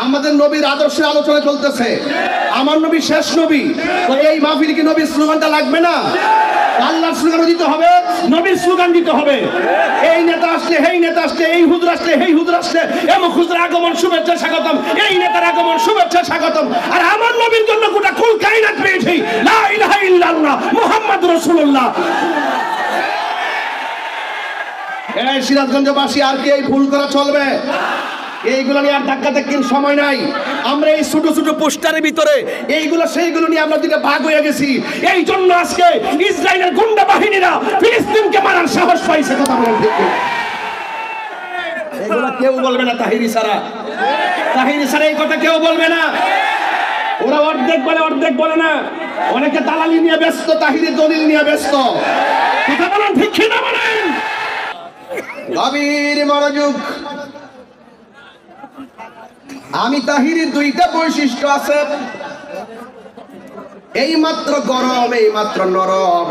আমাদের নবীর আদর্শের আলোচনা চলতেছে। আমার নবী শেষ নবী, তো এই মাহফিলে কি নবীর স্লোগানটা লাগবে না? আল্লাহর স্লোগান দিতে হবে, নবীর স্লোগান দিতে হবে। এই নেতা আসলে, এই নেতা আসলে, এই হুজুর আসলে, এই হুজুর আসলে, এমন হুজুর আগমন শুভেচ্ছা স্বাগতম, এই নেতার আগমন শুভেচ্ছা স্বাগতম। আর আমার নবীর জন্য গোটা কুল কায়নাত পেয়েছি লা ইলাহা ইল্লাল্লাহ মুহাম্মাদুর রাসূলুল্লাহ। এই সিরাজগঞ্জবাসী আর কি এই ভুল করা চলবে? এইগুলো নিয়ে আর ধাক্কা ধাক্কির সময় নাই। আমরা এই ছোট ছোট পোস্টারের ভিতরে এইগুলো সেইগুলো নিয়ে আমরা দুটো ভাগ হয়ে গেছি। এই জন্য আজকে ইসরায়েলের গুন্ডা বাহিনীরা ফিলিস্তিনকে মারার সাহস পাইছে। কথা বলেন ঠিক? এগুলো কেউ বলবে না তাহিরি ছাড়া, তাহিরি ছাড়া এই কথা কেউ বলবে না। ওরা অর্ধেক বলে, অর্ধেক বলে না। অনেকে দালালি নিয়ে ব্যস্ত, তাহিরি দলিল নিয়ে ব্যস্ত। কথা বলেন ঠিক কিনা বলেন? গভীর মনোযোগ। আমি তাহিরির দুইটা বৈশিষ্ট্য আছে, এই মাত্র গরম, এই মাত্র নরম।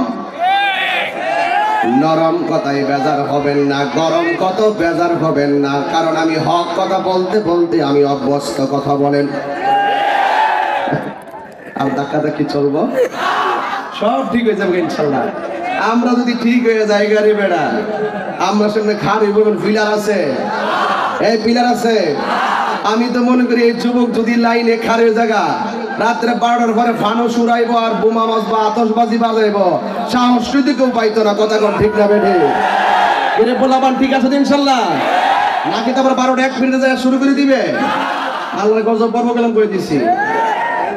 নরম কথায় বেজার হবেন না, গরম কত বেজার হবেন না, কারণ আমি হক কথা বলতে বলতে আমি অভ্যস্ত। কথা বলেন। আর ধাক্কা ধাক্কি চলবো, সব ঠিক হয়ে যাবে ইনশাল্লাহ। আমরা যদি ঠিক হয়ে যাই গাড়ি বেড়া, আমরা সামনে খাড়ি বলুন পিলার আছে, এই পিলার আছে। আমি তো মনে করি এই যুবক যদি লাইনে খাড়ে জায়গা রাত্রে 12টার পরে ফানুস উড়াইবো আর বোমা মারবো, আতশবাজি বাজাইবো, সাহস যদি কেউ পাইতো না। কথা কম ঠিক না বেঠে? এর পোলাপান ঠিক আছে ইনশাল্লাহ? নাকি তো আবার 12টা 1 মিনিটে যায় শুরু করে দিবে? আল্লাহর গজব পর্ব গেলাম করে দিছি।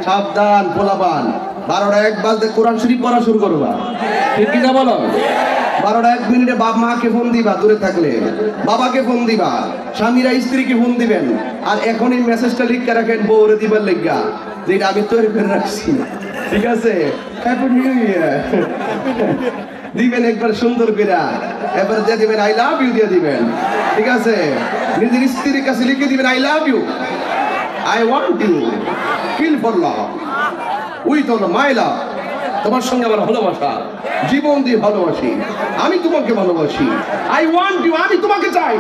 সাবধান পোলাপান, 12টা 1 বাজতে কোরআন শরীফ পড়া শুরু করবা। ঠিক কি না বলো? 12টা 1 মিনিটে বাপ মাকে ফোন দিবা, দূরে থাকলে বাবাকে ফোন দিবা, স্বামীরা স্ত্রীকে ফোন দিবেন। আর এখন এই মেসেজটা লিখে রাখেন বউরে দিবার লেগা, যেটা আমি তৈরি করে রাখছি। ঠিক আছে? হ্যাপি নিউ ইয়ার দিবেন একবার সুন্দর করে, এবার দিয়ে দিবেন আই লাভ ইউ দিয়ে দিবেন। ঠিক আছে? নিজের স্ত্রীর কাছে লিখে দিবেন I love you, I want you, kill for love, with all my love. তোমার সঙ্গে আমার ভালোবাসা, জীবন দিয়ে ভালোবাসি, আমি তোমাকে ভালোবাসি, আই ওয়ান্ট ইউ, আমি তোমাকে চাই।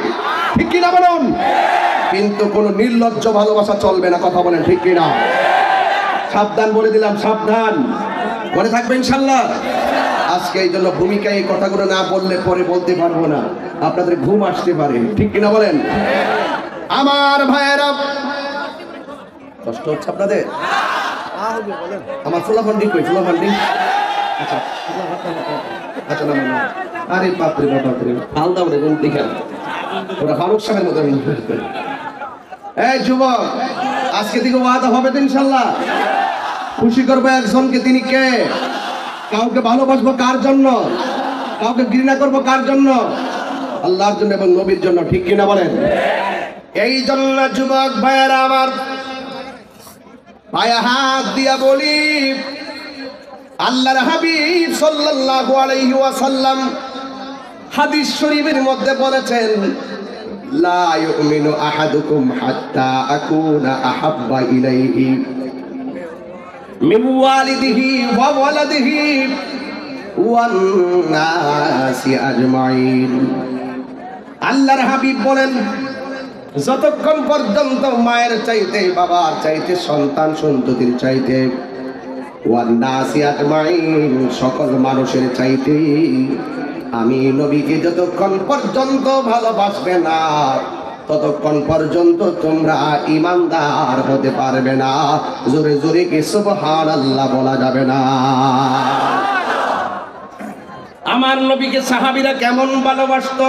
ঠিক কিনা বলুন? কিন্তু কোন নির্লজ্জ ভালোবাসা চলবে না। কথা বলেন ঠিক কিনা? সাবধান বলে দিলাম, সাবধান। মনে থাকবে ইনশাল্লাহ। আজকে এই জন্য ভূমিকায় এই কথাগুলো না বললে পরে বলতে পারবো না, আপনাদের ঘুম আসতে পারে। ঠিক কিনা বলেন? আমার ভাইয়েরা, কষ্ট হচ্ছে আপনাদের? আমার ফুলাফান্ডি কই? ফুলাফান্ডি আচ্ছা আচ্ছা না না, আরে বাপরে বাপরে, আলাদা করে কোন দিকে ওরা ফারুক সাহেবের মতো। এই যুবক, আজকে থেকে ওয়াদা হবে তো ইনশাল্লাহ। খুশি করবো একজনকে, তিনি কে? কাউকে ভালোবাসবো কার জন্য? কাউকে ঘৃণা করবো কার জন্য? আল্লাহর জন্য এবং নবীর জন্য। ঠিক কিনা বলেন? এই জন্য যুবক ভাইয়েরা আমার, পায়ে হাত দিয়া বলি, আল্লাহর হাবিব সাল্লাল্লাহু আলাইহি ওয়াসাল্লাম হাদিস শরীফের মধ্যে বলেছেন, লা ইউমিনু আহাদুকুম হাত্তা আকুনা আহাব্বা ইলাইহি মিন ওয়ালিদিহি ওয়া ওয়ালাদিহি ওয়ান নাসি আজমাইন। আল্লাহর হাবিব বলেন, যতক্ষণ পর্যন্ত মায়ের চাইতে, বাবার চাইতে, সন্তান সন্ততির চাইতে, ওয়ান নাসি আজমাইন, সকল মানুষের চাইতে আমি নবীকে যতক্ষণ পর্যন্ত ভালোবাসবে না, ততক্ষণ পর্যন্ত তোমরা ঈমানদার হতে পারবে না। জোরে জোরে কি সুবহানাল্লাহ বলা যাবে না? আমার নবীকে সাহাবীরা কেমন ভালোবাসত?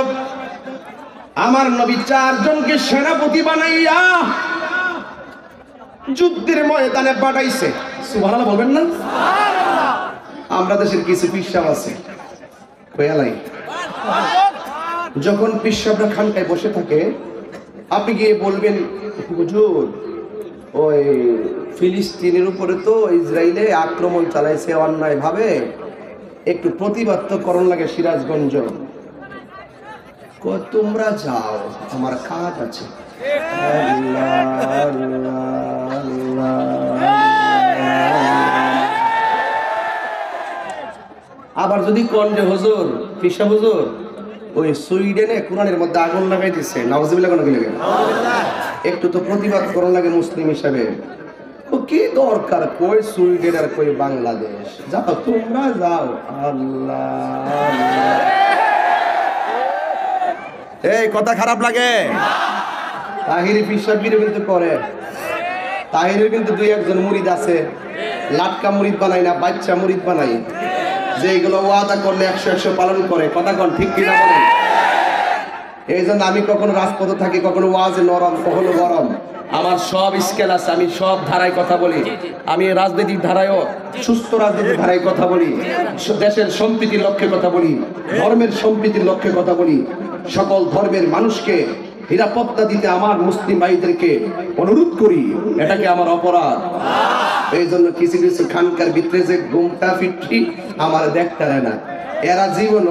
আমার নবী 4 জনকে সেনাপতি বানাইয়া যুদ্ধের ময়দানে পাঠাইছে। সুবহানাল্লাহ বলবেন না? আমরা দেশের কিছু পিসাব আছে, কয়ালাই যখন পিসাবরা খানকায় বসে থাকে, আপনি গিয়ে বলবেন, হুজুর ওই ফিলিস্তিনের উপরে তো ইসরায়েলে আক্রমণ চালাইছে অন্যায় ভাবে, একটু প্রতিবাদ তো করণ লাগে সিরাজগঞ্জ। তোমরা যাও, আমার কাজ আছে। আবার যদি কোন যে হুজুর, পিসা হুজুর ওই সুইডেনে কোরআনের মধ্যে আগুন লাগাই দিছে, নাউজুবিল্লাহ কোন কি লাগে? একটু তো প্রতিবাদ করা লাগে মুসলিম হিসাবে। ও কি দরকার কই সুইডেন আর কই বাংলাদেশ, যাও তোমরা যাও। আল্লাহ এই কথা খারাপ লাগে? তাহিরি পিসাবগিরি কিন্তু করে। তাহিরের কিন্তু দুই একজন মুরিদ আছে, লাটকা মুরিদ বানাই না, বাচ্চা মুরিদ বানাই, যে এগুলো ওয়াদা করলে 100 পালন করে। কথা কন ঠিক কিনা বলেন? এই জন্য আমি কখনো রাজপথে থাকি, কখনো ওয়াজে নরম, কখনো গরম। আমার সব স্কেল আছে, আমি সব ধারায় কথা বলি। আমি রাজনৈতিক ধারায়ও, সুস্থ রাজনৈতিক ধারায় কথা বলি, দেশের সম্প্রীতির লক্ষ্যে কথা বলি, ধর্মের সম্প্রীতির লক্ষ্যে কথা বলি। সকল ধর্মের মানুষকে নিরাপত্তা দিতে আমার মুসলিম ভাইদেরকে অনুরোধ করি, এটাকে আমার অপরাধ। এই জন্য কিছু কিছু খানকার ভিতরে যে ঘুমটা ফিটরি আমার দেখতে না, এরা জীবন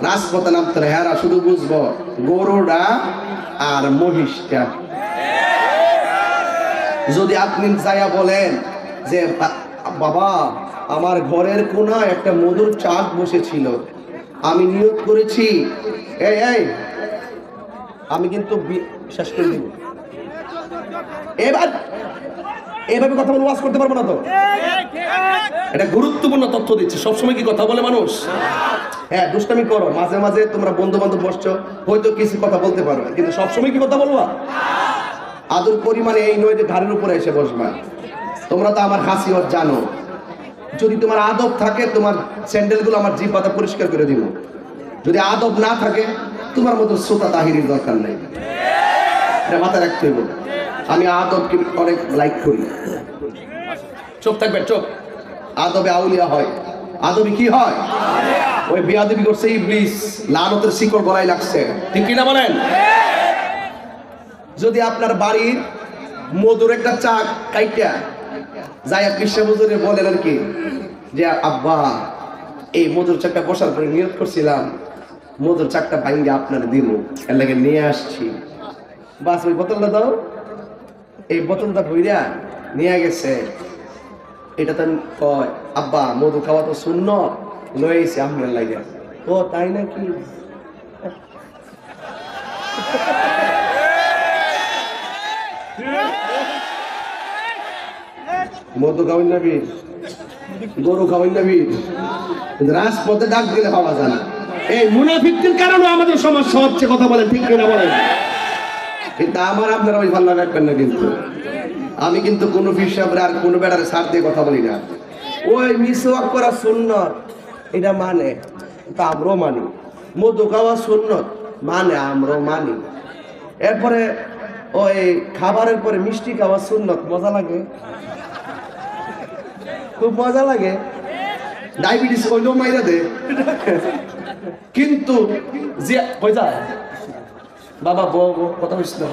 রাজপথে নামতে না, এরা শুধু বুঝবো গরুটা আর মহিষটা। যদি আপনি যাইয়া বলেন যে বাবা আমার ঘরের কোনায় একটা মধুর চাঁদ বসেছিল, আমি নিয়োগ করেছি এই এই আমি কিন্তু শেষ করে দিব, এবার এভাবে কথা বলে ওয়াজ করতে পারবো না তো। এটা গুরুত্বপূর্ণ তথ্য দিচ্ছে। সবসময় কি কথা বলে মানুষ? হ্যাঁ, দুষ্টামি করো, মাঝে মাঝে তোমরা বন্ধু বান্ধব বসছো, হয়তো কিছু কথা বলতে পারবে, কিন্তু সবসময় কি কথা বলবা? আদর পরিমাণে এই নয় যে ঘাড়ের উপরে এসে বসবা। তোমরা তো আমার খাসিয়ত জানো। যদি তোমার আদব থাকে, তোমার স্যান্ডেলগুলো আমার জিভ পাতা পরিষ্কার করে দিব। যদি আদব না থাকে, তোমার মতো শ্রোতা তাহিরির দরকার নেই। এটা মাথায় রাখতে হবে। আমি আদবকে অনেক লাইক করি। চুপ থাকবে, চুপ। আদবে আউলিয়া হয়। আদবে কি হয়? ওই বেয়াদবি করছে ইবলিস, লানতের শিকড় গলায় লাগছে। ঠিক কিনা বলেন? যদি আপনার বাড়ির মধুর একটা চা কাইটা যায় কৃষ্ণ হুজুরে বলেন আর কি যে আব্বা এই মধুর চাকটা বসার পরে নিয়ত করছিলাম মধুর চাকটা ভাঙ্গে আপনার দিব, এর লাগে নিয়ে আসছি, বাস ওই বোতলটা দাও। এই বোতলটা ভইরা নিয়ে গেছে। এটা তো কয় আব্বা মধু খাওয়া তো শূন্য, লয়েছে আপনার লাগে। ও তাই নাকি? মধু খাওয়াই না বীর, গরু খাওয়াই না বীর, রাজপথে ডাক দিলে পাওয়া যায় না। এই মুনাফিকদের কারণে আমাদের সমস্যা হচ্ছে। কথা বলেন ঠিক কিনা বলেন? কিন্তু আমার আপনারা ওই ভালো রাখবেন না। কিন্তু আমি কিন্তু কোনো হিসাবে আর কোনো বেড়ার ছাড় দিয়ে কথা বলি না। ওই মিসওয়াক করা সুন্নত এটা মানে, তা আমরাও মানি। মধু খাওয়া সুন্নত মানে আমরাও মানি। এরপরে ওই খাবারের পরে মিষ্টি খাওয়া সুন্নত, মজা লাগে, খুব মজা লাগে। ডায়াবেটিস হইলেও মাইরা দে। কিন্তু যে হয়ে যায় বাবা বউ কথা বলছি না,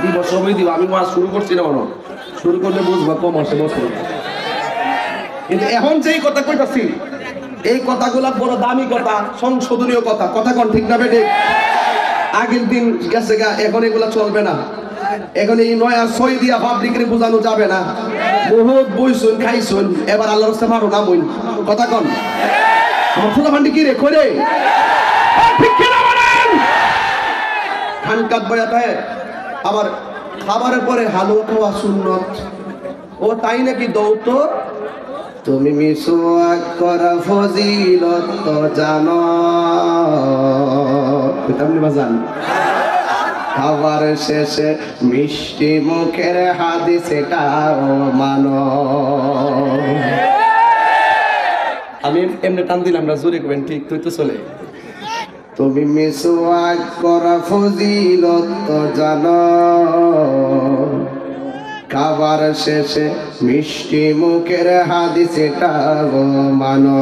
দিব সময় দিব। আমি মাছ শুরু করছি না, মনে শুরু করলে বুঝবা কম আসে বছর। কিন্তু এখন যেই কথা কইতাছি, এই কথাগুলা বড় দামি কথা, সংশোধনীয় কথা। কথা কোন ঠিক না বেটে? আগের দিন গেছে গা, এখন এগুলা চলবে না। এখন এই নয়া সই দিয়া পাবলিকের বোঝানো যাবে না। বহুত বইছুন খাইছুন, এবার আল্লাহর রাস্তায় মারো না বই। কথা কন আমার ফুলা ভান্ডি কি রে করে ঠিক কিনা বলেন? খানকাত বয়াতে আবার খাবারের পরে হালুয়া খাওয়া সুন্নত। ও তাই নাকি? দৌত তুমি মিসওয়াক করা ফজিলত তো জানো, আপনি বাজান। খাবার শেষে মিষ্টি মুখের হাদিস এটাও মানো। আমি এমনি টান দিলাম না, জোরে করবেন ঠিক তুই তো চলে। তুমি মিসওয়াক করা ফজিলত তো জানো, খাবার শেষে মিষ্টি মুখের হাদিস এটাও মানো।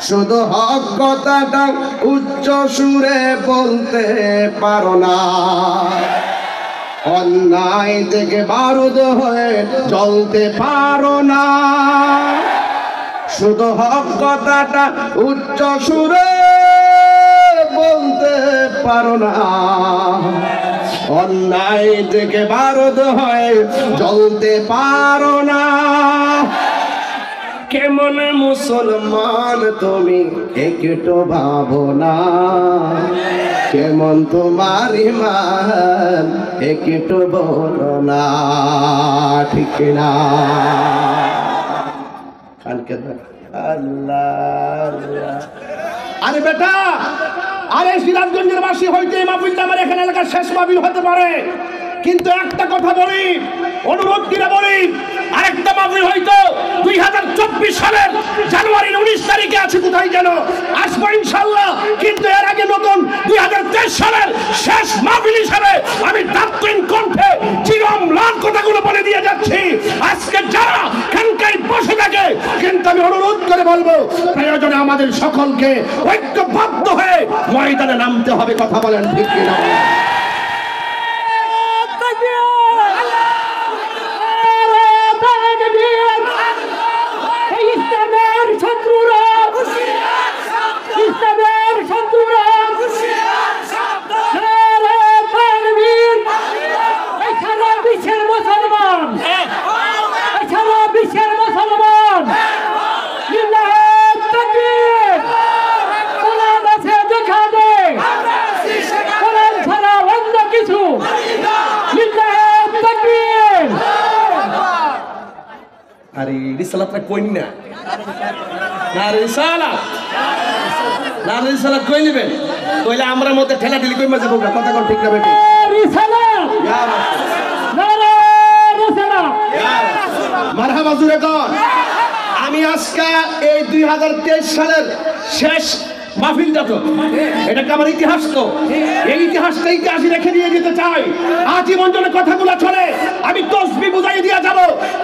শুধু হক কথাটা উচ্চ সুরে বলতে পারো না, অন্যায় থেকে বারুদ হয়ে জ্বলতে পারো না। শুধু হক কথাটা উচ্চ সুরে বলতে পারো না, অন্যায় থেকে বারুদ হয়ে জ্বলতে পারো না। কেমন মুসলমান তুমি একটু ভাবো না, কেমন তোমার ইমান একটু বলো না, ঠিক না? আল্লাহ আরে বেটা, আরে সিরাজগঞ্জের বাসী হইতে এই মাহফিলটা আমার এখানে এলাকার শেষ মাহফিল হতে পারে, কিন্তু একটা কথা বলি, অনুরোধ করে বলি, আরেকটা মাহফিল হয়তো 2024 সালের জানুয়ারির 19 তারিখে আছে কোথায় যেন, আসবো ইনশাআল্লাহ। কিন্তু এর আগে নতুন 2023 সালের শেষ মাহফিল হিসেবে আমি দাপ্তরিক কণ্ঠে চিরম্লান কথাগুলো বলে দিয়ে যাচ্ছি। আজকে যারা খানকায় বসে থাকে, কিন্তু আমি অনুরোধ করে বলবো, প্রয়োজনে আমাদের সকলকে ঐক্যবদ্ধ হয়ে ময়দানে নামতে হবে। কথা বলেন ঠিক কিনা? আরে রিসালাতটা কই না, না রিসালাত, না রিসালাত কই নিবে, কইলে আমরা মধ্যে ঠেলা ঠেলি কই মাঝে বলবা, কথা কোন ঠিক না বেটি? রিসালাত ইয়া রাসূল, নারে রিসালাত ইয়া রাসূল, মারহাবা জুরে কোন। আমি আজকে এই 2023 সালের শেষ মাহফিলটা, তো এটাকে আমার ইতিহাস, তো এই ইতিহাসটা ইতিহাসে রেখে দিয়ে যেতে চাই। আজীবন জন্য কথাগুলো চলে, আমি তসবিহ বুঝাই দিয়ে যাব,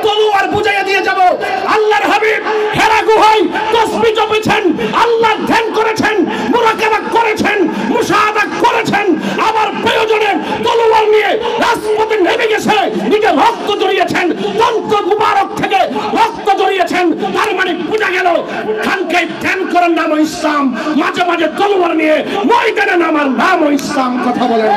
তলোয়ার বুঝাই দিয়ে যাব। আল্লাহর হাবিব হেরা গুহায় তসবিহ জপেছেন, আল্লাহর ধ্যান করেছেন, মুরাকাবা করেছেন, মুশাহাদা করেছেন, আবার প্রয়োজনে তলোয়ার নিয়ে রাজপথে নেমে গেছে, নিজে রক্ত জড়িয়েছেন, দন্ত মুবারক থেকে রক্ত জড়িয়েছেন। তার মানে বোঝা গেল খানকায় ধ্যান করার নাম ইসলাম, মাঝে মাঝে তলোয়ার নিয়ে ময়দানে নামার নাম ইসলাম। কথা বলেন।